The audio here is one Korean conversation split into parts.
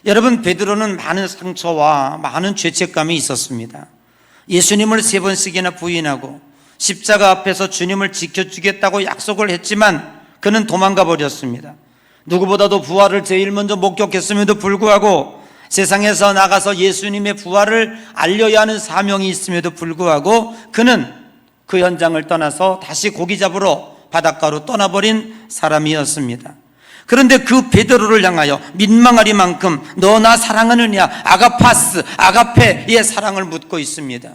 여러분, 베드로는 많은 상처와 많은 죄책감이 있었습니다. 예수님을 3번씩이나 부인하고 십자가 앞에서 주님을 지켜주겠다고 약속을 했지만 그는 도망가 버렸습니다. 누구보다도 부활을 제일 먼저 목격했음에도 불구하고 세상에서 나가서 예수님의 부활을 알려야 하는 사명이 있음에도 불구하고 그는 그 현장을 떠나서 다시 고기 잡으러 바닷가로 떠나버린 사람이었습니다. 그런데 그 베드로를 향하여 민망하리만큼 너 나 사랑하느냐, 아가파스, 아가페의 사랑을 묻고 있습니다.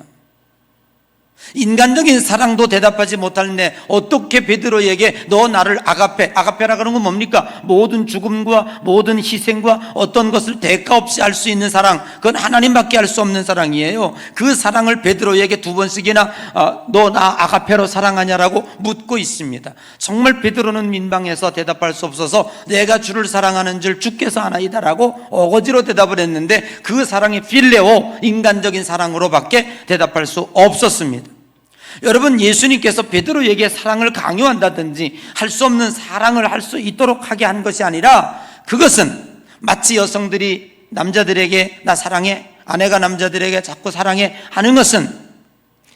인간적인 사랑도 대답하지 못하는데 어떻게 베드로에게 너 나를 아가페, 아가페라고 하는 건 뭡니까? 모든 죽음과 모든 희생과 어떤 것을 대가 없이 할 수 있는 사랑, 그건 하나님밖에 할 수 없는 사랑이에요. 그 사랑을 베드로에게 2번씩이나 너 나 아가페로 사랑하냐라고 묻고 있습니다. 정말 베드로는 민망해서 대답할 수 없어서 내가 주를 사랑하는 줄 주께서 아나이다라고 어거지로 대답을 했는데 그 사랑이 필레오, 인간적인 사랑으로밖에 대답할 수 없었습니다. 여러분, 예수님께서 베드로에게 사랑을 강요한다든지 할 수 없는 사랑을 할 수 있도록 하게 한 것이 아니라 그것은 마치 여성들이 남자들에게 나 사랑해, 아내가 남자들에게 자꾸 사랑해 하는 것은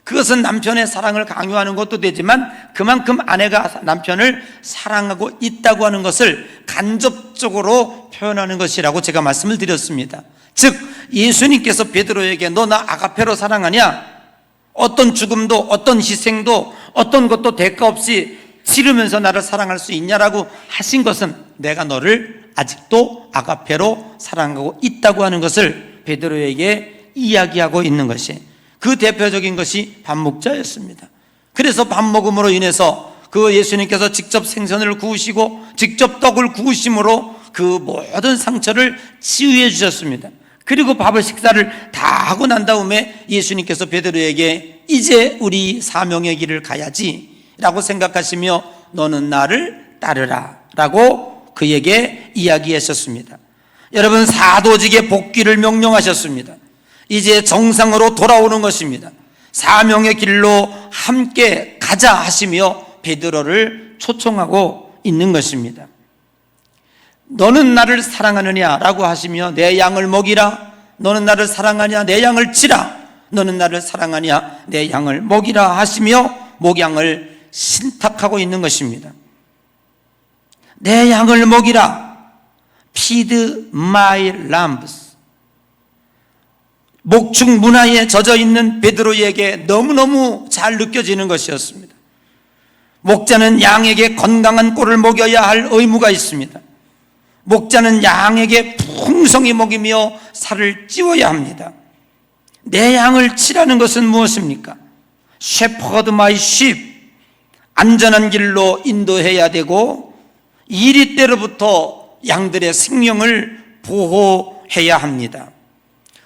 그것은 남편의 사랑을 강요하는 것도 되지만 그만큼 아내가 남편을 사랑하고 있다고 하는 것을 간접적으로 표현하는 것이라고 제가 말씀을 드렸습니다. 즉 예수님께서 베드로에게 너 나 아가페로 사랑하냐, 어떤 죽음도 어떤 희생도 어떤 것도 대가 없이 치르면서 나를 사랑할 수 있냐라고 하신 것은 내가 너를 아직도 아가페로 사랑하고 있다고 하는 것을 베드로에게 이야기하고 있는 것이, 그 대표적인 것이 밥 먹자였습니다. 그래서 밥 먹음으로 인해서 그 예수님께서 직접 생선을 구우시고 직접 떡을 구우심으로 그 모든 상처를 치유해 주셨습니다. 그리고 밥을 식사를 다 하고 난 다음에 예수님께서 베드로에게 이제 우리 사명의 길을 가야지 라고 생각하시며 너는 나를 따르라 라고 그에게 이야기하셨습니다. 여러분, 사도직의 복귀를 명령하셨습니다. 이제 정상으로 돌아오는 것입니다. 사명의 길로 함께 가자 하시며 베드로를 초청하고 있는 것입니다. 너는 나를 사랑하느냐 라고 하시며 내 양을 먹이라, 너는 나를 사랑하냐 내 양을 치라, 너는 나를 사랑하냐 내 양을 먹이라 하시며 목양을 신탁하고 있는 것입니다. 내 양을 먹이라, feed my lambs. 목축 문화에 젖어 있는 베드로에게 너무너무 잘 느껴지는 것이었습니다. 목자는 양에게 건강한 꼴을 먹여야 할 의무가 있습니다. 목자는 양에게 풍성히 먹이며 살을 찌워야 합니다. 내 양을 치라는 것은 무엇입니까? shepherd my sheep, 안전한 길로 인도해야 되고 이리 때로부터 양들의 생명을 보호해야 합니다.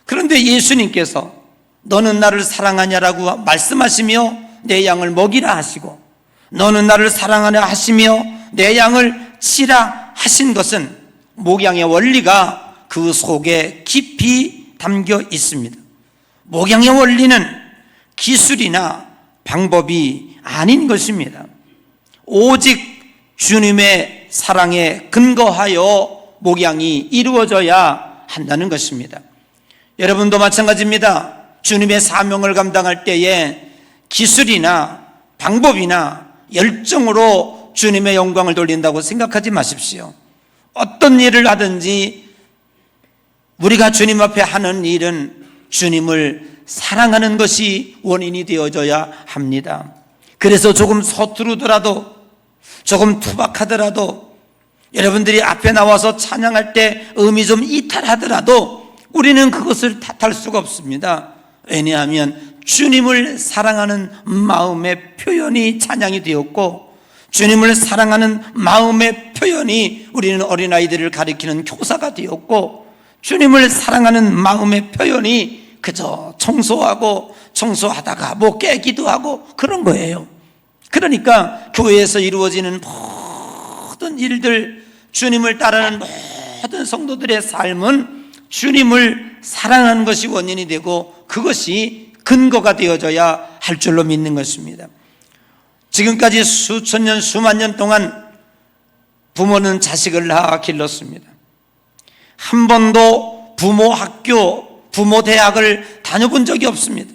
그런데 예수님께서 너는 나를 사랑하냐라고 말씀하시며 내 양을 먹이라 하시고 너는 나를 사랑하냐 하시며 내 양을 치라 하신 것은 목양의 원리가 그 속에 깊이 담겨 있습니다. 목양의 원리는 기술이나 방법이 아닌 것입니다. 오직 주님의 사랑에 근거하여 목양이 이루어져야 한다는 것입니다. 여러분도 마찬가지입니다. 주님의 사명을 감당할 때에 기술이나 방법이나 열정으로 주님의 영광을 돌린다고 생각하지 마십시오. 어떤 일을 하든지 우리가 주님 앞에 하는 일은 주님을 사랑하는 것이 원인이 되어져야 합니다. 그래서 조금 서투르더라도 조금 투박하더라도 여러분들이 앞에 나와서 찬양할 때 음이 좀 이탈하더라도 우리는 그것을 탓할 수가 없습니다. 왜냐하면 주님을 사랑하는 마음의 표현이 찬양이 되었고 주님을 사랑하는 마음의 표현이 우리는 어린아이들을 가리키는 교사가 되었고 주님을 사랑하는 마음의 표현이 그저 청소하고 청소하다가 뭐 깨기도 하고 그런 거예요. 그러니까 교회에서 이루어지는 모든 일들, 주님을 따르는 모든 성도들의 삶은 주님을 사랑하는 것이 원인이 되고 그것이 근거가 되어져야 할 줄로 믿는 것입니다. 지금까지 수천 년, 수만 년 동안 부모는 자식을 낳아 길렀습니다. 한 번도 부모 학교, 부모 대학을 다녀본 적이 없습니다.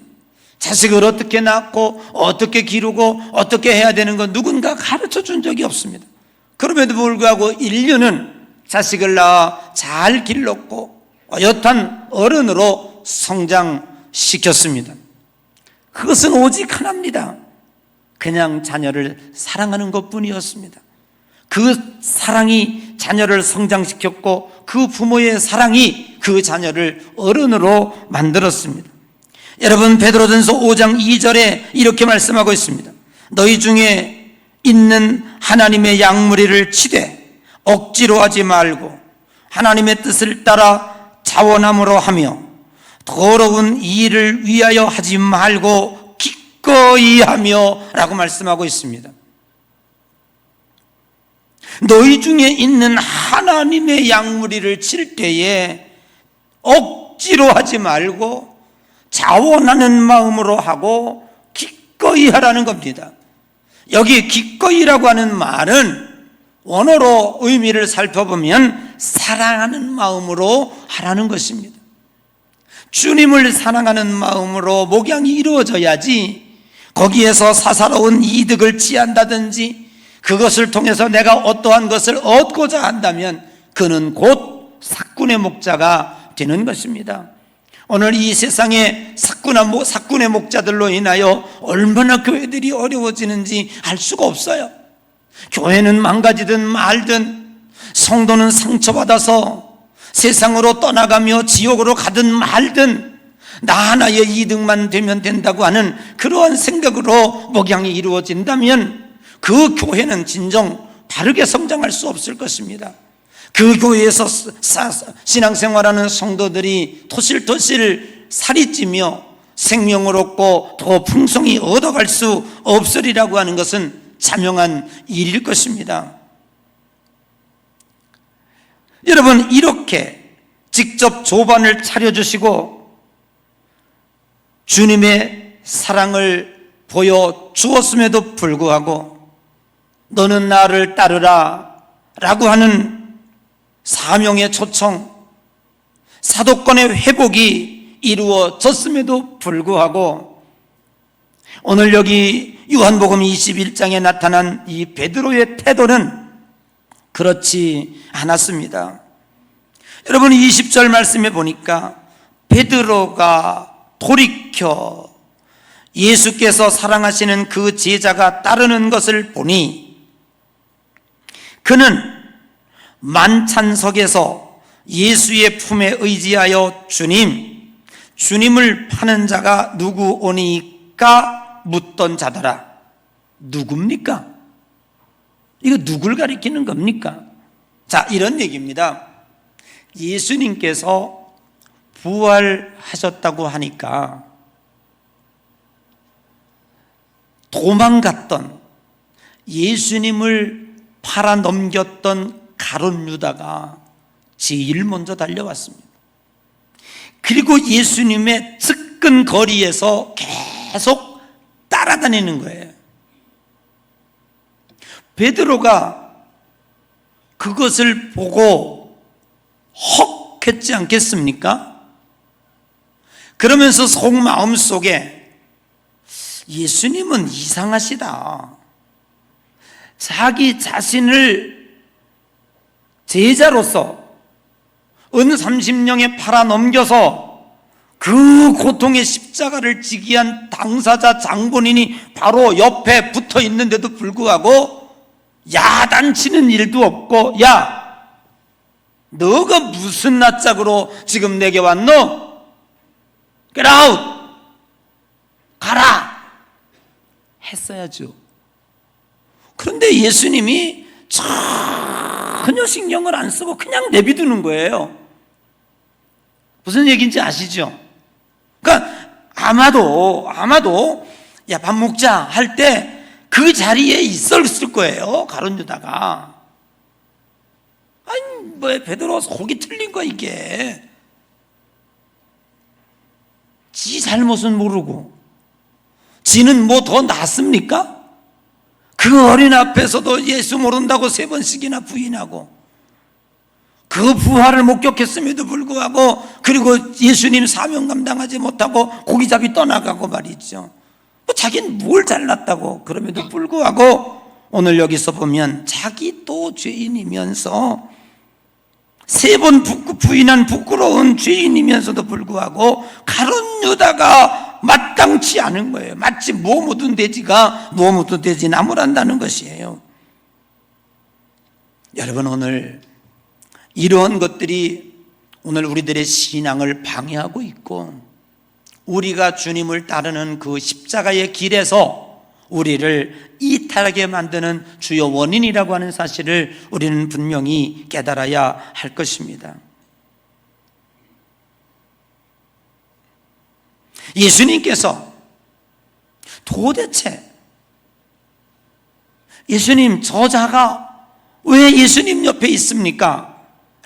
자식을 어떻게 낳고 어떻게 기르고 어떻게 해야 되는 건 누군가 가르쳐 준 적이 없습니다. 그럼에도 불구하고 인류는 자식을 낳아 잘 길렀고 어엿한 어른으로 성장시켰습니다. 그것은 오직 하나입니다. 그냥 자녀를 사랑하는 것뿐이었습니다. 그 사랑이 자녀를 성장시켰고 그 부모의 사랑이 그 자녀를 어른으로 만들었습니다. 여러분, 베드로전서 5장 2절에 이렇게 말씀하고 있습니다. 너희 중에 있는 하나님의 양무리를 치되 억지로 하지 말고 하나님의 뜻을 따라 자원함으로 하며 더러운 일을 위하여 하지 말고 기꺼이 하며 라고 말씀하고 있습니다. 너희 중에 있는 하나님의 양무리를 칠 때에 억지로 하지 말고 자원하는 마음으로 하고 기꺼이 하라는 겁니다. 여기 기꺼이라고 하는 말은 원어로 의미를 살펴보면 사랑하는 마음으로 하라는 것입니다. 주님을 사랑하는 마음으로 목양이 이루어져야지 거기에서 사사로운 이득을 취한다든지 그것을 통해서 내가 어떠한 것을 얻고자 한다면 그는 곧 사꾼의 목자가 되는 것입니다. 오늘 이 세상에 사꾼의 목자들로 인하여 얼마나 교회들이 어려워지는지 알 수가 없어요. 교회는 망가지든 말든 성도는 상처받아서 세상으로 떠나가며 지옥으로 가든 말든 나 하나의 이득만 되면 된다고 하는 그러한 생각으로 목양이 이루어진다면 그 교회는 진정 바르게 성장할 수 없을 것입니다. 그 교회에서 신앙생활하는 성도들이 토실토실 살이 찌며 생명을 얻고 더 풍성히 얻어갈 수 없으리라고 하는 것은 자명한 일일 것입니다. 여러분, 이렇게 직접 조반을 차려주시고 주님의 사랑을 보여주었음에도 불구하고 너는 나를 따르라 라고 하는 사명의 초청, 사도권의 회복이 이루어졌음에도 불구하고 오늘 여기 요한복음 21장에 나타난 이 베드로의 태도는 그렇지 않았습니다. 여러분, 20절 말씀에 보니까 베드로가 돌이켜 예수께서 사랑하시는 그 제자가 따르는 것을 보니 그는 만찬석에서 예수의 품에 의지하여 주님을 파는 자가 누구 오니까 묻던 자더라. 누굽니까? 이거 누굴 가리키는 겁니까? 자, 이런 얘기입니다. 예수님께서 부활하셨다고 하니까 도망갔던 예수님을 팔아 넘겼던 가룟 유다가 제일 먼저 달려왔습니다. 그리고 예수님의 측근 거리에서 계속 따라다니는 거예요. 베드로가 그것을 보고 헉 했지 않겠습니까? 그러면서 속마음 속에 예수님은 이상하시다. 자기 자신을 제자로서 은 30령에 팔아 넘겨서 그 고통의 십자가를 지기 위한 당사자 장본인이 바로 옆에 붙어 있는데도 불구하고 야단치는 일도 없고, 야, 너가 무슨 낯짝으로 지금 내게 왔노? Get out! 가라! 했어야죠. 그런데 예수님이 전혀 신경을 안 쓰고 그냥 내비두는 거예요. 무슨 얘기인지 아시죠? 그러니까 아마도 야, 밥 먹자 할 때 그 자리에 있었을 거예요, 가룟 유다가. 아니, 뭐 베드로 속이 틀린 거야 이게. 지 잘못은 모르고 지는 뭐 더 낫습니까? 그 어린 앞에서도 예수 모른다고 3번씩이나 부인하고 그 부활을 목격했음에도 불구하고, 그리고 예수님 사명 감당하지 못하고 고기잡이 떠나가고 말이죠. 자기는 뭘 잘났다고. 그럼에도 불구하고 오늘 여기서 보면 자기도 죄인이면서, 3번 부인한 부끄러운 죄인이면서도 불구하고 가룟 유다가 마땅치 않은 거예요. 마치 뭐 묻은 돼지가 뭐 묻은 돼지 나무란다는 것이에요. 여러분, 오늘 이러한 것들이 오늘 우리들의 신앙을 방해하고 있고, 우리가 주님을 따르는 그 십자가의 길에서 우리를 이탈하게 만드는 주요 원인이라고 하는 사실을 우리는 분명히 깨달아야 할 것입니다. 예수님께서 도대체 예수님, 저자가 왜 예수님 옆에 있습니까?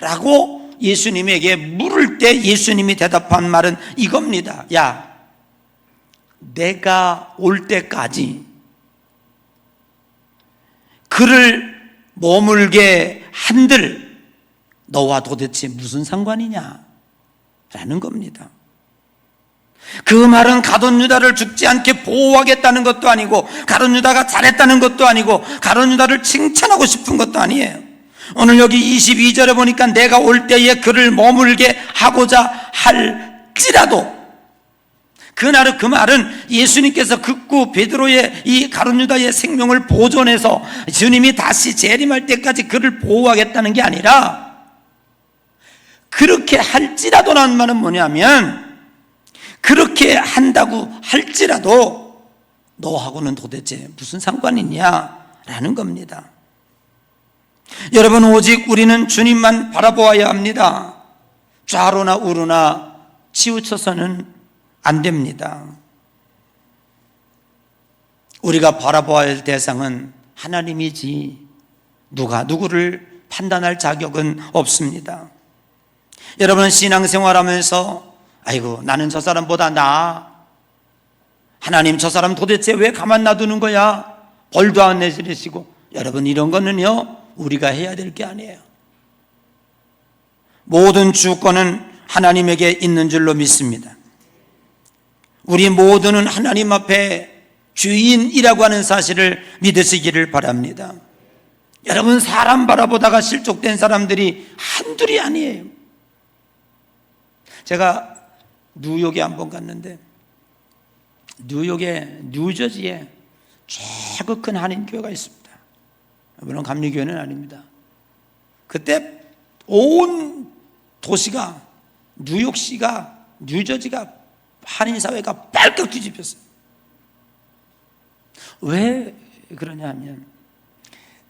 라고 예수님에게 물을 때 예수님이 대답한 말은 이겁니다. 야, 내가 올 때까지 그를 머물게 한들 너와 도대체 무슨 상관이냐? 라는 겁니다. 그 말은 가룟 유다를 죽지 않게 보호하겠다는 것도 아니고, 가룟 유다가 잘했다는 것도 아니고, 가룟 유다를 칭찬하고 싶은 것도 아니에요. 오늘 여기 22절에 보니까 내가 올 때에 그를 머물게 하고자 할지라도, 그 말은 예수님께서 극구 베드로의 이 가룟 유다의 생명을 보존해서 주님이 다시 재림할 때까지 그를 보호하겠다는 게 아니라, 그렇게 할지라도라는 말은 뭐냐면, 그렇게 한다고 할지라도 너하고는 도대체 무슨 상관이냐라는 겁니다. 여러분, 오직 우리는 주님만 바라보아야 합니다. 좌로나 우로나 치우쳐서는 안 됩니다. 우리가 바라보아야 할 대상은 하나님이지 누가 누구를 판단할 자격은 없습니다. 여러분, 신앙생활하면서 아이고, 나는 저 사람보다 나아. 하나님, 저 사람 도대체 왜 가만 놔두는 거야? 벌도 안 내리시고. 여러분, 이런 거는요, 우리가 해야 될 게 아니에요. 모든 주권은 하나님에게 있는 줄로 믿습니다. 우리 모두는 하나님 앞에 주인이라고 하는 사실을 믿으시기를 바랍니다. 여러분, 사람 바라보다가 실족된 사람들이 한둘이 아니에요. 제가 뉴욕에 한번 갔는데, 뉴욕의 뉴저지에 최고 큰 한인교회가 있습니다. 물론 감리교회는 아닙니다. 그때 온 도시가, 뉴욕시가, 뉴저지가, 한인사회가 빨갛게 뒤집혔어요. 왜 그러냐 하면,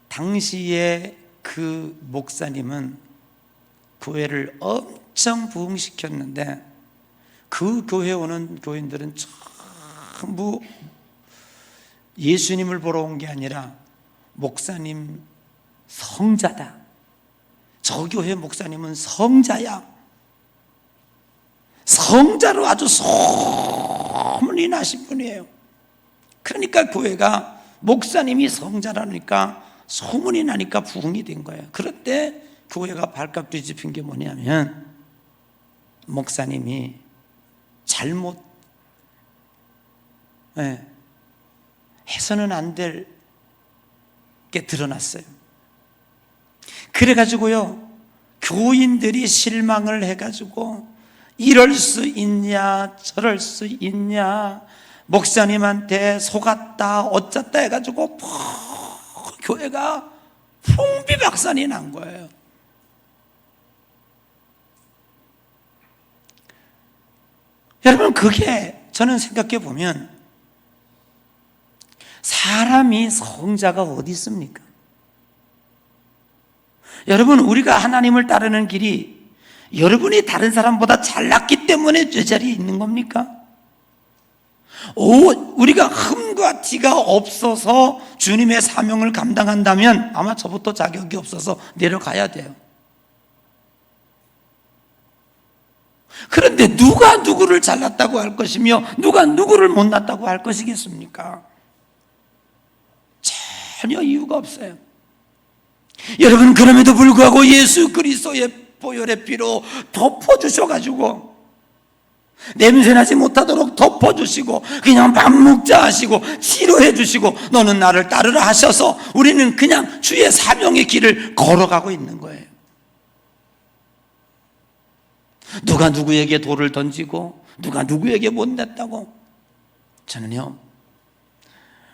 당시에 그 목사님은 교회를 엄청 부흥시켰는데, 그 교회에 오는 교인들은 전부 예수님을 보러 온 게 아니라 목사님 성자다, 저 교회 목사님은 성자야, 성자로 아주 소문이 나신 분이에요. 그러니까 교회가 목사님이 성자라니까 소문이 나니까 부흥이 된 거예요. 그런데 교회가 발칵 뒤집힌 게 뭐냐면, 목사님이 잘못 해서는 안 될 게 드러났어요. 그래가지고요, 교인들이 실망을 해가지고 이럴 수 있냐 저럴 수 있냐, 목사님한테 속았다 어쩌다 해가지고 교회가 풍비박산이 난 거예요. 여러분, 그게 저는 생각해 보면, 사람이 성자가 어디 있습니까? 여러분, 우리가 하나님을 따르는 길이 여러분이 다른 사람보다 잘났기 때문에 저 자리에 있는 겁니까? 우리가 흠과 티가 없어서 주님의 사명을 감당한다면 아마 저부터 자격이 없어서 내려가야 돼요. 그런데 누가 누구를 잘났다고 할 것이며 누가 누구를 못났다고 할 것이겠습니까? 전혀 이유가 없어요. 여러분, 그럼에도 불구하고 예수 그리스도의 보혈의 피로 덮어주셔가지고 냄새나지 못하도록 덮어주시고 그냥 밥 먹자 하시고 치료해 주시고 너는 나를 따르라 하셔서 우리는 그냥 주의 사명의 길을 걸어가고 있는 거예요. 누가 누구에게 돌을 던지고 누가 누구에게 못냈다고. 저는요,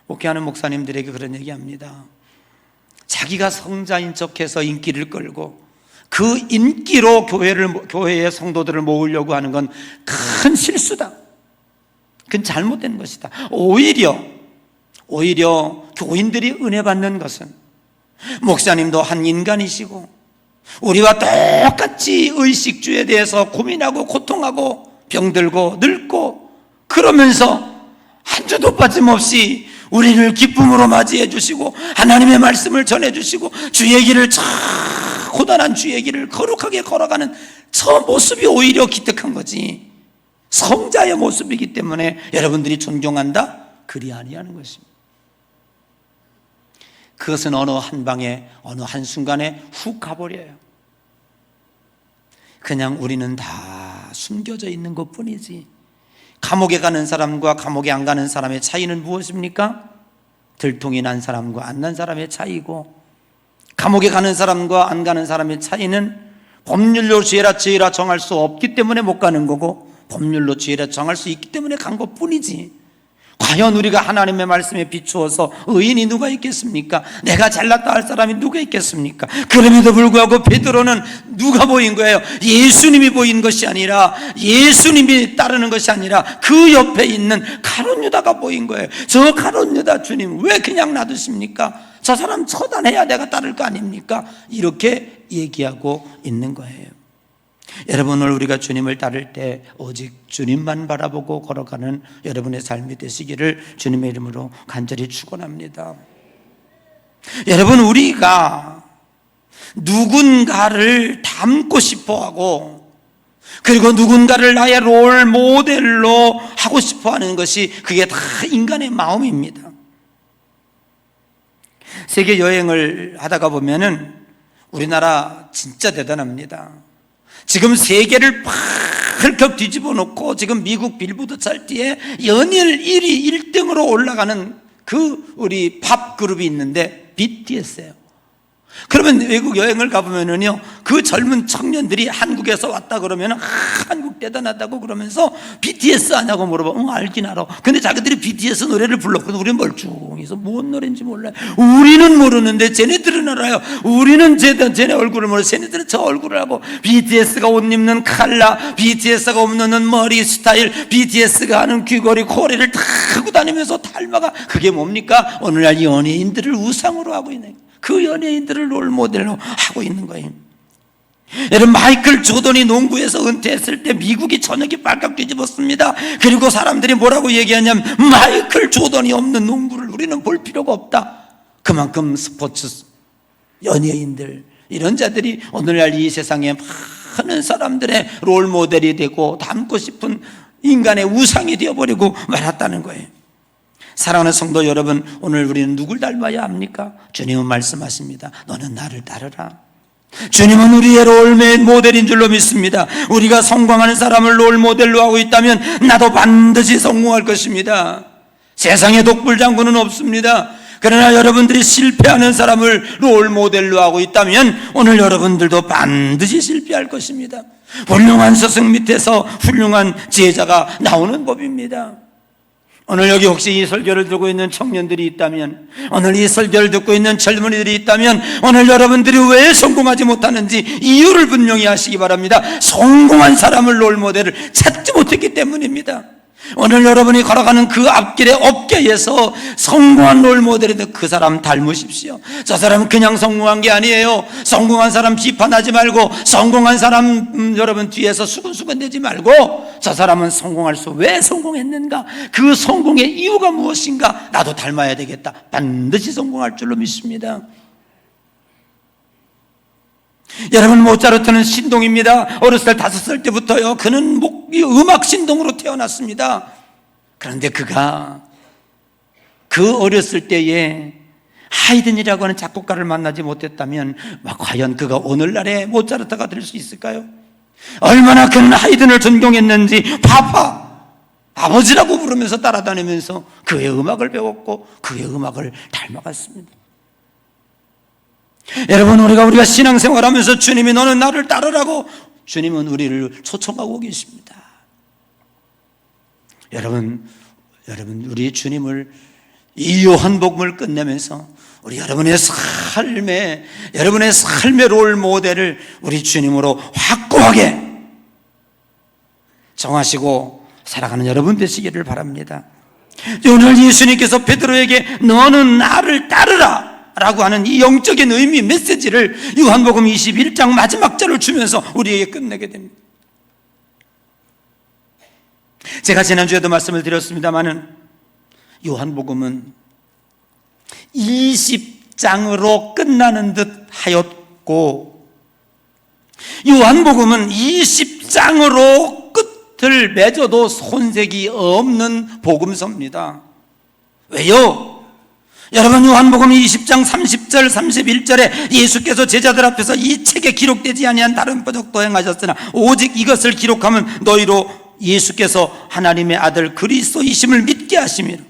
목회하는 목사님들에게 그런 얘기합니다. 자기가 성자인 척해서 인기를 끌고 그 인기로 교회의 성도들을 모으려고 하는 건 큰 실수다. 그건 잘못된 것이다. 오히려 교인들이 은혜 받는 것은, 목사님도 한 인간이시고 우리와 똑같이 의식주에 대해서 고민하고 고통하고 병들고 늙고 그러면서 한 주도 빠짐없이 우리를 기쁨으로 맞이해 주시고 하나님의 말씀을 전해 주시고 주의 길을 고단한 주의 길을 거룩하게 걸어가는 저 모습이 오히려 기특한 거지, 성자의 모습이기 때문에 여러분들이 존경한다? 그리 아니하는 것입니다. 그것은 어느 한 방에 어느 한순간에 훅 가버려요. 그냥 우리는 다 숨겨져 있는 것뿐이지. 감옥에 가는 사람과 감옥에 안 가는 사람의 차이는 무엇입니까? 들통이 난 사람과 안 난 사람의 차이고, 감옥에 가는 사람과 안 가는 사람의 차이는 법률로 죄라 정할 수 없기 때문에 못 가는 거고, 법률로 죄라 정할 수 있기 때문에 간 것뿐이지. 과연 우리가 하나님의 말씀에 비추어서 의인이 누가 있겠습니까? 내가 잘났다 할 사람이 누가 있겠습니까? 그럼에도 불구하고 베드로는 누가 보인 거예요? 예수님이 보인 것이 아니라, 예수님이 따르는 것이 아니라 그 옆에 있는 가룟 유다가 보인 거예요. 저 가룟 유다 주님 왜 그냥 놔두십니까? 저 사람 처단해야 내가 따를 거 아닙니까? 이렇게 얘기하고 있는 거예요. 여러분, 오늘 우리가 주님을 따를 때 오직 주님만 바라보고 걸어가는 여러분의 삶이 되시기를 주님의 이름으로 간절히 축원합니다. 여러분, 우리가 누군가를 닮고 싶어하고 그리고 누군가를 나의 롤 모델로 하고 싶어하는 것이, 그게 다 인간의 마음입니다. 세계 여행을 하다가 보면은 우리나라 진짜 대단합니다. 지금 세계를 펄컥 뒤집어 놓고 지금 미국 빌보드 차트에 연일 1위 1등으로 올라가는 그 우리 팝 그룹이 있는데 BTS예요. 그러면 외국 여행을 가보면은요, 그 젊은 청년들이 한국에서 왔다 그러면은 한국 대단하다고 그러면서 BTS 아냐고 물어보면 알긴 알아. 근데 자기들이 BTS 노래를 불렀거든. 우리는 멀쩡해서 뭔 노래인지 몰라요. 우리는 모르는데 쟤네들은 알아요. 우리는 쟤네 얼굴을 모르고 쟤네들은 저 얼굴을 알고, BTS가 옷 입는 컬러, BTS가 옷 입는 머리 스타일, BTS가 하는 귀걸이 코리를 다 하고 다니면서 닮아가. 그게 뭡니까? 오늘날 연예인들을 우상으로 하고 있는, 그 연예인들을 롤모델로 하고 있는 거예요. 여러분, 마이클 조던이 농구에서 은퇴했을 때 미국이 저녁이 빨갛게 뒤집었습니다. 그리고 사람들이 뭐라고 얘기하냐면, 마이클 조던이 없는 농구를 우리는 볼 필요가 없다. 그만큼 스포츠 연예인들, 이런 자들이 오늘날 이 세상에 많은 사람들의 롤모델이 되고 닮고 싶은 인간의 우상이 되어버리고 말았다는 거예요. 사랑하는 성도 여러분, 오늘 우리는 누굴 닮아야 합니까? 주님은 말씀하십니다. 너는 나를 따르라. 주님은 우리의 롤모델인 줄로 믿습니다. 우리가 성공하는 사람을 롤모델로 하고 있다면 나도 반드시 성공할 것입니다. 세상에 독불장군은 없습니다. 그러나 여러분들이 실패하는 사람을 롤모델로 하고 있다면 오늘 여러분들도 반드시 실패할 것입니다. 훌륭한 스승 밑에서 훌륭한 제자가 나오는 법입니다. 오늘 여기 혹시 이 설교를 듣고 있는 청년들이 있다면, 오늘 이 설교를 듣고 있는 젊은이들이 있다면, 오늘 여러분들이 왜 성공하지 못하는지 이유를 분명히 하시기 바랍니다. 성공한 사람을 롤모델을 찾지 못했기 때문입니다. 오늘 여러분이 걸어가는 그 앞길의 업계에서 성공한 롤모델인데 그 사람 닮으십시오. 저 사람은 그냥 성공한 게 아니에요. 성공한 사람 비판하지 말고, 성공한 사람 여러분 뒤에서 수근수근 대지 말고, 저 사람은 성공할 수 왜 성공했는가, 그 성공의 이유가 무엇인가, 나도 닮아야 되겠다. 반드시 성공할 줄로 믿습니다. 여러분, 모차르트는 신동입니다. 어렸을 때 5살 때부터요, 그는 음악 신동으로 태어났습니다. 그런데 그가 그 어렸을 때에 하이든이라고 하는 작곡가를 만나지 못했다면 과연 그가 오늘날의 모차르트가 될 수 있을까요? 얼마나 그는 하이든을 존경했는지 아버지라고 부르면서 따라다니면서 그의 음악을 배웠고 그의 음악을 닮아갔습니다. 여러분, 우리가 신앙생활하면서 주님이 너는 나를 따르라고, 주님은 우리를 초청하고 계십니다. 여러분, 우리 주님을, 이 요한복음을 끝내면서 여러분의 삶의 롤 모델을 우리 주님으로 확고하게 정하시고 살아가는 여러분 되시기를 바랍니다. 오늘 예수님께서 베드로에게 너는 나를 따르라 라고 하는 이 영적인 의미, 메시지를 요한복음 21장 마지막 절을 주면서 우리에게 끝내게 됩니다. 제가 지난주에도 말씀을 드렸습니다마는 요한복음은 20장으로 끝나는 듯 하였고, 요한복음은 20장으로 끝을 맺어도 손색이 없는 복음서입니다. 왜요? 여러분, 요한복음 20장 30절 31절에 예수께서 제자들 앞에서 이 책에 기록되지 아니한 다른 표적도 행하셨으나 오직 이것을 기록하면 너희로 예수께서 하나님의 아들 그리스도이심을 믿게 하심이라.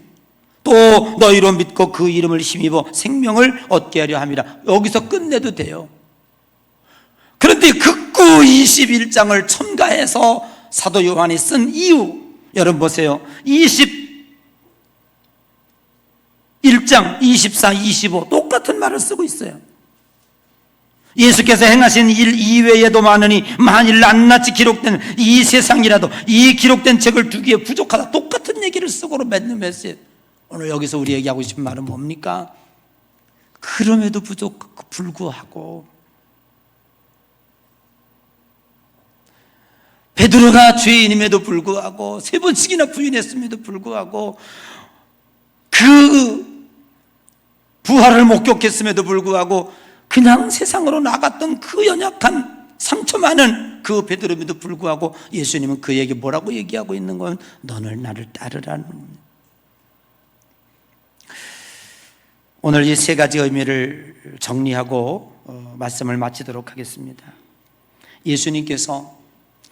또 너희로 믿고 그 이름을 힘입어 생명을 얻게 하려 함이라. 여기서 끝내도 돼요. 그런데 극구 21장을 첨가해서 사도 요한이 쓴 이유, 여러분 보세요. 21장 24, 25 똑같은 말을 쓰고 있어요. 예수께서 행하신 일 이외에도 많으니 만일 낱낱이 기록된 이 세상이라도 이 기록된 책을 두기에 부족하다. 똑같은 얘기를 쓰고 맺는 메시지. 오늘 여기서 우리에게 하고 싶은 말은 뭡니까? 그럼에도 불구하고 베드로가 죄인임에도 불구하고 3번씩이나 부인했음에도 불구하고 그 부활을 목격했음에도 불구하고 그냥 세상으로 나갔던 그 연약한 상처 많은 그 베드로임에도 불구하고 예수님은 그에게 뭐라고 얘기하고 있는 건 너는 나를 따르라는 겁니다. 오늘 이 3가지 의미를 정리하고 말씀을 마치도록 하겠습니다. 예수님께서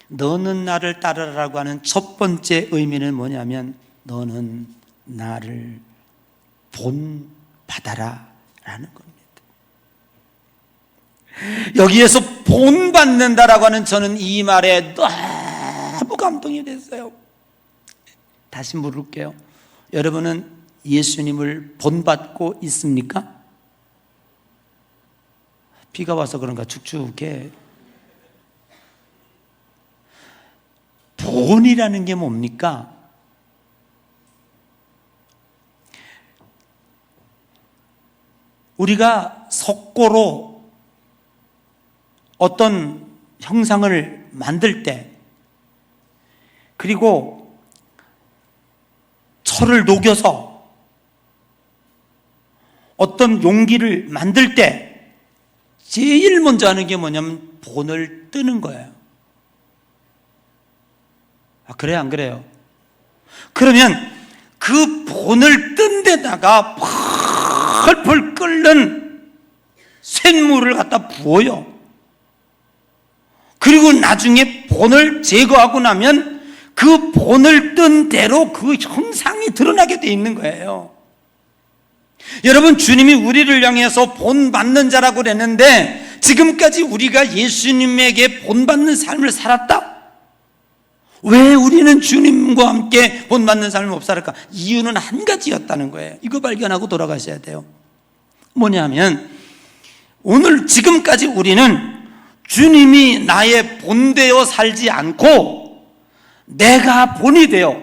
너는 나를 따르라고 하는 첫 번째 의미는 뭐냐면 너는 나를 본받아라 라는 겁니다. 여기에서 본받는다라고 하는 저는 이 말에 너무 감동이 됐어요. 다시 물을게요. 여러분은 예수님을 본받고 있습니까? 비가 와서 그런가 축축해. 본이라는 게 뭡니까? 우리가 석고로 어떤 형상을 만들 때, 그리고 철을 녹여서 어떤 용기를 만들 때 제일 먼저 하는 게 뭐냐면 본을 뜨는 거예요. 그래요, 안 그래요? 그러면 그 본을 뜬 데다가 펄펄 끓는 쇳물을 갖다 부어요. 그리고 나중에 본을 제거하고 나면 그 본을 뜬 대로 그 형상이 드러나게 돼 있는 거예요. 여러분, 주님이 우리를 향해서 본받는 자라고 그랬는데 지금까지 우리가 예수님에게 본받는 삶을 살았다? 왜 우리는 주님과 함께 본받는 삶을 못 살을까? 이유는 한 가지였다는 거예요. 이거 발견하고 돌아가셔야 돼요. 뭐냐면 오늘 지금까지 우리는 주님이 나의 본되어 살지 않고 내가 본이 되어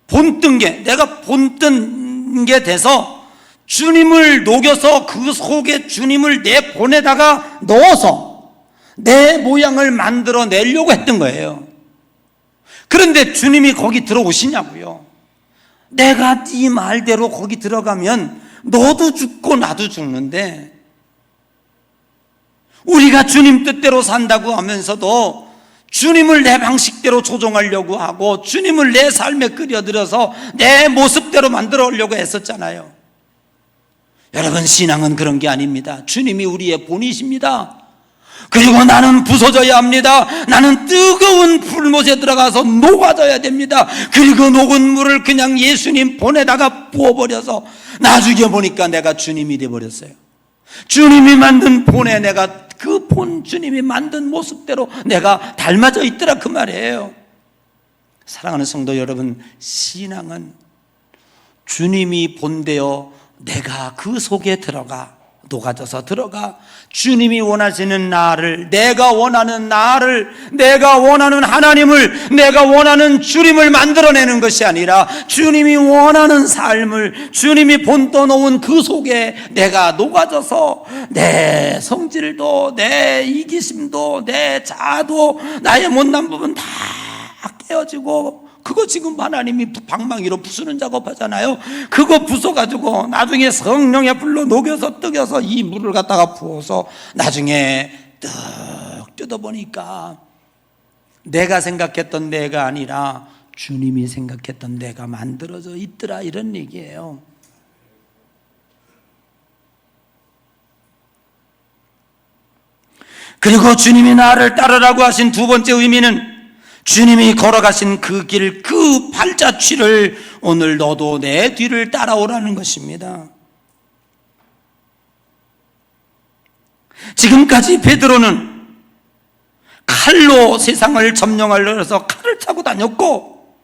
본뜬 게, 내가 본뜬 게 돼서 주님을 녹여서 그 속에 주님을 내 본에다가 넣어서 내 모양을 만들어 내려고 했던 거예요. 그런데 주님이 거기 들어오시냐고요. 내가 네 말대로 거기 들어가면 너도 죽고 나도 죽는데, 우리가 주님 뜻대로 산다고 하면서도 주님을 내 방식대로 조종하려고 하고 주님을 내 삶에 끌어들여서 내 모습대로 만들어 오려고 했었잖아요. 여러분, 신앙은 그런 게 아닙니다. 주님이 우리의 본이십니다. 그리고 나는 부서져야 합니다. 나는 뜨거운 불못에 들어가서 녹아져야 됩니다. 그리고 녹은 물을 그냥 예수님 본에다가 부어버려서 나중에 보니까 내가 주님이 되어버렸어요. 주님이 만든 본에 내가 그 본 주님이 만든 모습대로 내가 닮아져 있더라, 그 말이에요. 사랑하는 성도 여러분, 신앙은 주님이 본되어 내가 그 속에 들어가, 녹아져서 들어가 주님이 원하시는 나를, 내가 원하는 나를, 내가 원하는 하나님을, 내가 원하는 주님을 만들어내는 것이 아니라 주님이 원하는 삶을, 주님이 본떠 놓은 그 속에 내가 녹아져서 내 성질도, 내 이기심도, 내 자아도, 나의 못난 부분 다 깨어지고, 그거 지금 하나님이 방망이로 부수는 작업하잖아요. 그거 부숴가지고 나중에 성령의 불로 녹여서 뜨겨서 이 물을 갖다가 부어서 나중에 떡 뜯어보니까 내가 생각했던 내가 아니라 주님이 생각했던 내가 만들어져 있더라, 이런 얘기예요. 그리고 주님이 나를 따르라고 하신 두 번째 의미는 주님이 걸어가신 그 길, 그 발자취를 오늘 너도 내 뒤를 따라오라는 것입니다. 지금까지 베드로는 칼로 세상을 점령하려고 해서 칼을 차고 다녔고,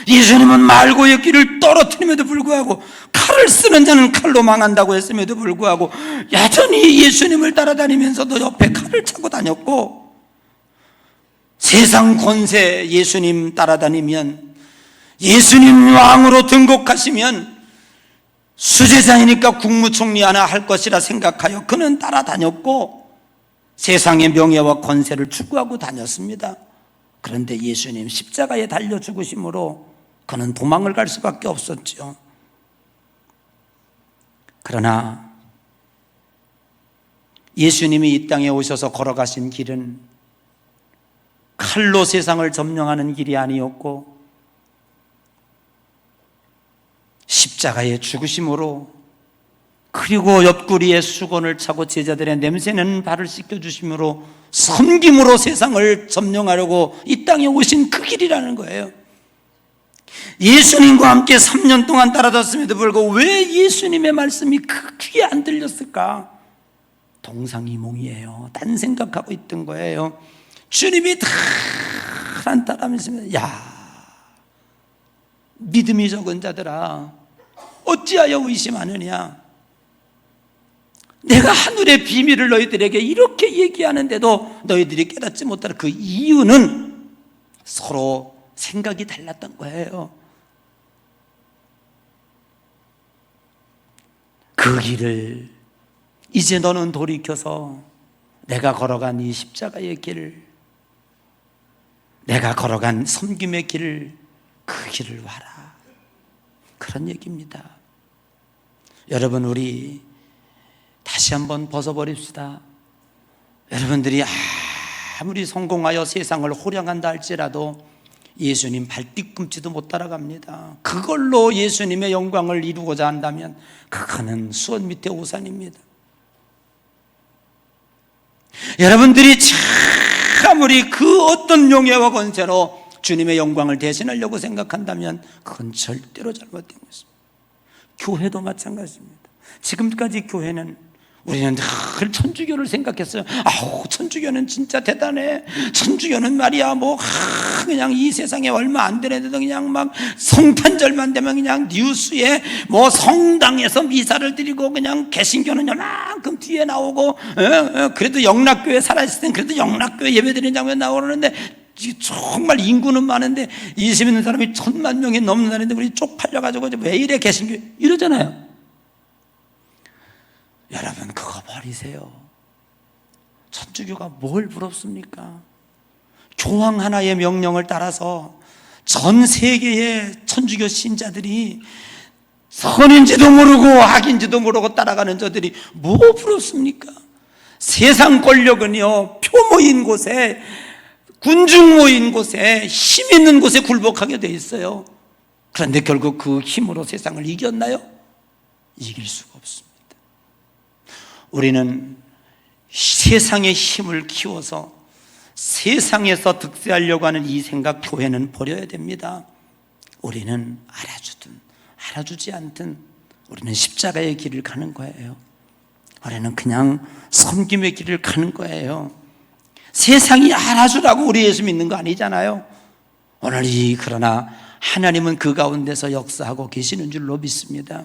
예수님은 말고의 길을 떨어뜨림에도 불구하고, 칼을 쓰는 자는 칼로 망한다고 했음에도 불구하고 여전히 예수님을 따라다니면서도 옆에 칼을 차고 다녔고, 세상 권세 예수님 따라다니면, 예수님 왕으로 등극하시면 수제자이니까 국무총리 하나 할 것이라 생각하여 그는 따라다녔고 세상의 명예와 권세를 추구하고 다녔습니다. 그런데 예수님 십자가에 달려 죽으심으로 그는 도망을 갈 수밖에 없었죠. 그러나 예수님이 이 땅에 오셔서 걸어가신 길은 칼로 세상을 점령하는 길이 아니었고 십자가의 죽으심으로, 그리고 옆구리에 수건을 차고 제자들의 냄새는 발을 씻겨주심으로 섬김으로 세상을 점령하려고 이 땅에 오신 그 길이라는 거예요. 예수님과 함께 3년 동안 따라다녔음에도 불구하고 왜 예수님의 말씀이 그 귀에 안 들렸을까? 동상이몽이에요. 딴 생각하고 있던 거예요. 주님이 다 따라하면서, 야, 믿음이 적은 자들아, 어찌하여 의심하느냐? 내가 하늘의 비밀을 너희들에게 이렇게 얘기하는데도 너희들이 깨닫지 못하는 그 이유는 서로 생각이 달랐던 거예요. 그 길을 이제 너는 돌이켜서 내가 걸어간 이 십자가의 길, 내가 걸어간 섬김의 길을, 그 길을 와라, 그런 얘기입니다. 여러분, 우리 다시 한번 벗어버립시다. 여러분들이 아무리 성공하여 세상을 호령한다 할지라도 예수님 발뒤꿈치도 못 따라갑니다. 그걸로 예수님의 영광을 이루고자 한다면 그거는 수원 밑에 오산입니다. 여러분들이 아무리 그 어떤 용예와 권세로 주님의 영광을 대신하려고 생각한다면 그건 절대로 잘못된 것입니다. 교회도 마찬가지입니다. 지금까지 교회는, 우리는 늘 천주교를 생각했어요. 아우, 천주교는 진짜 대단해. 천주교는 말이야, 그냥 이 세상에 얼마 안 되는데도 그냥 막 성탄절만 되면 그냥 뉴스에 성당에서 미사를 드리고, 그냥 개신교는 요만큼 뒤에 나오고, 그래도 영락교회 살아있을 땐 그래도 영락교회 예배드리는 장면 나오는데, 정말 인구는 많은데 20 있는 사람이 1000만 명이 넘는 날인데 우리 쪽팔려가지고 왜 이래 개신교 이러잖아요. 여러분, 그거 버리세요. 천주교가 뭘 부럽습니까? 교황 하나의 명령을 따라서 전 세계의 천주교 신자들이 선인지도 모르고 악인지도 모르고 따라가는 저들이 뭐 부럽습니까? 세상 권력은요, 표 모인 곳에, 군중 모인 곳에, 힘 있는 곳에 굴복하게 돼 있어요. 그런데 결국 그 힘으로 세상을 이겼나요? 이길 수가 없습니다. 우리는 세상의 힘을 키워서 세상에서 득세하려고 하는 이 생각, 교회는 버려야 됩니다. 우리는 알아주든 알아주지 않든 우리는 십자가의 길을 가는 거예요. 우리는 그냥 섬김의 길을 가는 거예요. 세상이 알아주라고 우리 예수 믿는 거 아니잖아요. 그러나 하나님은 그 가운데서 역사하고 계시는 줄로 믿습니다.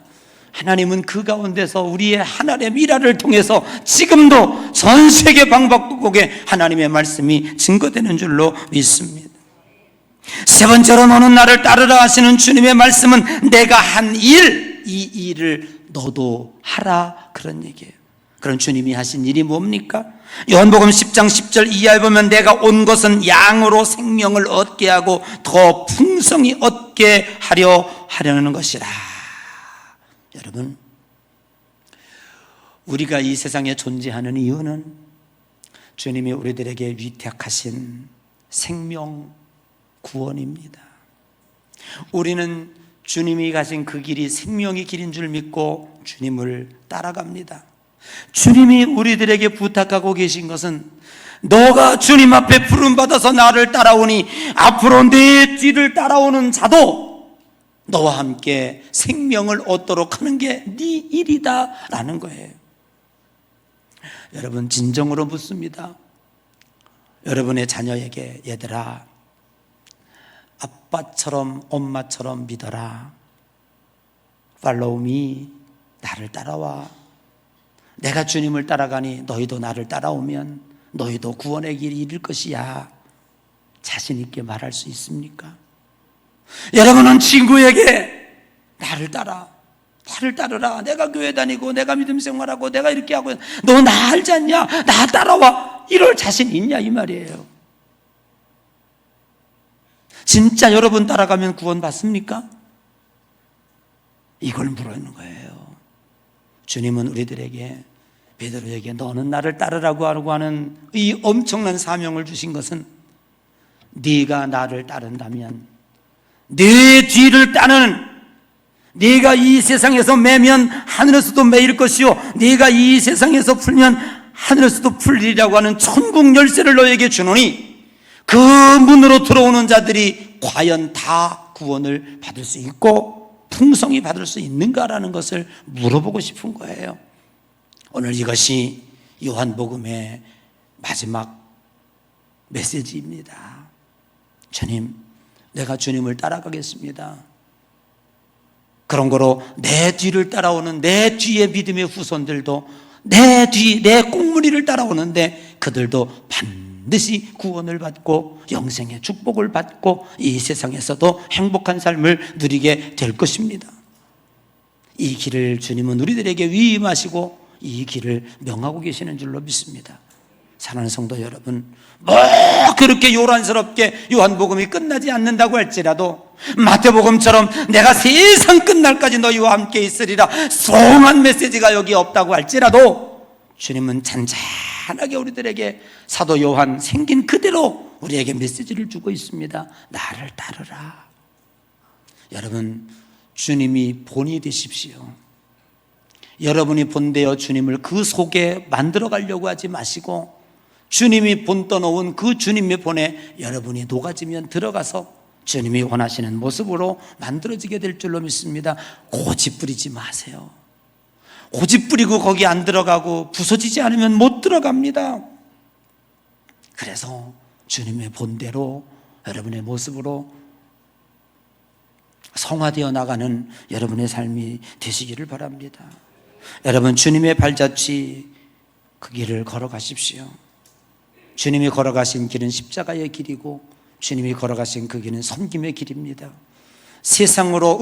하나님은 그 가운데서 우리의 하나님의 미라를 통해서 지금도 전 세계 방방곡곡에 하나님의 말씀이 증거되는 줄로 믿습니다. 세 번째로 너는 나를 따르라 하시는 주님의 말씀은 내가 한 일, 이 일을 너도 하라, 그런 얘기예요. 그런 주님이 하신 일이 뭡니까? 요한복음 10장 10절 이하에 보면 내가 온 것은 양으로 생명을 얻게 하고 더 풍성히 얻게 하려는 것이라. 여러분, 우리가 이 세상에 존재하는 이유는 주님이 우리들에게 위탁하신 생명 구원입니다. 우리는 주님이 가신 그 길이 생명의 길인 줄 믿고 주님을 따라갑니다. 주님이 우리들에게 부탁하고 계신 것은 너가 주님 앞에 부름받아서 나를 따라오니 앞으로 내 뒤를 따라오는 자도 너와 함께 생명을 얻도록 하는 게 네 일이다 라는 거예요. 여러분, 진정으로 묻습니다. 여러분의 자녀에게 얘들아, 아빠처럼 엄마처럼 믿어라. Follow me. 나를 따라와. 내가 주님을 따라가니 너희도 나를 따라오면 너희도 구원의 길이 이룰 것이야. 자신 있게 말할 수 있습니까? 여러분은 친구에게 나를 따르라. 내가 교회 다니고 내가 믿음 생활하고 내가 이렇게 하고 너 나 알지 않냐? 나 따라와. 이럴 자신 있냐 이 말이에요. 진짜 여러분 따라가면 구원 받습니까? 이걸 물어보는 거예요. 주님은 우리들에게, 베드로에게 너는 나를 따르라고 하는 이 엄청난 사명을 주신 것은 네가 나를 따른다면 네 뒤를 따르는, 네가 이 세상에서 매면 하늘에서도 매일 것이요 네가 이 세상에서 풀면 하늘에서도 풀리라고 하는 천국 열쇠를 너에게 주노니 그 문으로 들어오는 자들이 과연 다 구원을 받을 수 있고 풍성히 받을 수 있는가라는 것을 물어보고 싶은 거예요. 오늘 이것이 요한복음의 마지막 메시지입니다. 주님, 내가 주님을 따라가겠습니다. 그런 거로 내 뒤를 따라오는 내 뒤의 믿음의 후손들도 내 꽁무니를 따라오는데 그들도 반드시 구원을 받고 영생의 축복을 받고 이 세상에서도 행복한 삶을 누리게 될 것입니다. 이 길을 주님은 우리들에게 위임하시고 이 길을 명하고 계시는 줄로 믿습니다. 사랑하는 성도 여러분, 그렇게 요란스럽게 요한복음이 끝나지 않는다고 할지라도 마태복음처럼 내가 세상 끝날까지 너희와 함께 있으리라 소망한 메시지가 여기 없다고 할지라도 주님은 잔잔하게 우리들에게 사도 요한 생긴 그대로 우리에게 메시지를 주고 있습니다. 나를 따르라. 여러분, 주님이 본이 되십시오. 여러분이 본되어 주님을 그 속에 만들어 가려고 하지 마시고 주님이 본 떠놓은 그 주님의 본에 여러분이 녹아지면 들어가서 주님이 원하시는 모습으로 만들어지게 될 줄로 믿습니다. 고집 부리지 마세요. 고집 부리고 거기 안 들어가고 부서지지 않으면 못 들어갑니다. 그래서 주님의 본대로 여러분의 모습으로 성화되어 나가는 여러분의 삶이 되시기를 바랍니다. 여러분, 주님의 발자취 그 길을 걸어가십시오. 주님이 걸어가신 길은 십자가의 길이고 주님이 걸어가신 그 길은 섬김의 길입니다. 세상으로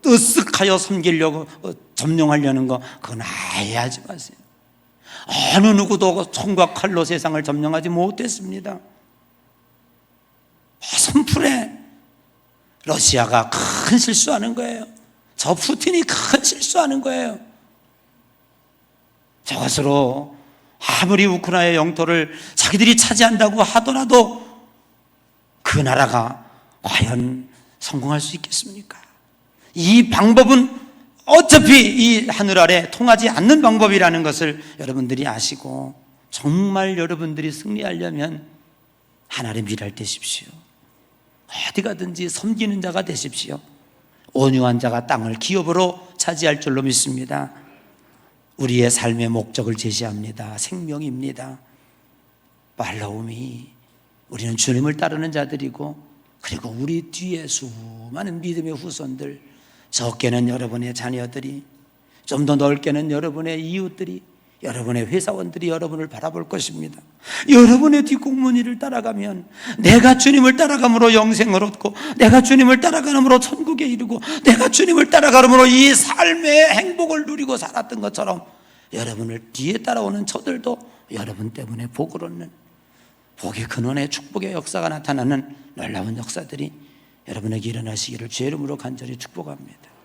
으쓱하여 섬기려고 점령하려는 거, 그건 아예 하지 마세요. 어느 누구도 총과 칼로 세상을 점령하지 못했습니다. 선풀에 러시아가 큰 실수하는 거예요. 저 푸틴이 큰 실수하는 거예요. 저것으로 아무리 우크라이나의 영토를 자기들이 차지한다고 하더라도 그 나라가 과연 성공할 수 있겠습니까? 이 방법은 어차피 이 하늘 아래 통하지 않는 방법이라는 것을 여러분들이 아시고 정말 여러분들이 승리하려면 하나님 일할 되십시오. 어디 가든지 섬기는 자가 되십시오. 온유한 자가 땅을 기업으로 차지할 줄로 믿습니다. 우리의 삶의 목적을 제시합니다. 생명입니다. 팔로우미. 우리는 주님을 따르는 자들이고, 그리고 우리 뒤에 수많은 믿음의 후손들, 적게는 여러분의 자녀들이, 좀 더 넓게는 여러분의 이웃들이, 여러분의 회사원들이 여러분을 바라볼 것입니다. 여러분의 뒷공무니를 따라가면 내가 주님을 따라감으로 영생을 얻고, 내가 주님을 따라감으로 천국에 이르고, 내가 주님을 따라감으로 이 삶의 행복을 누리고 살았던 것처럼 여러분을 뒤에 따라오는 저들도 여러분 때문에 복을 얻는, 복의 근원의 축복의 역사가 나타나는 놀라운 역사들이 여러분에게 일어나시기를 주의 이름으로 간절히 축복합니다.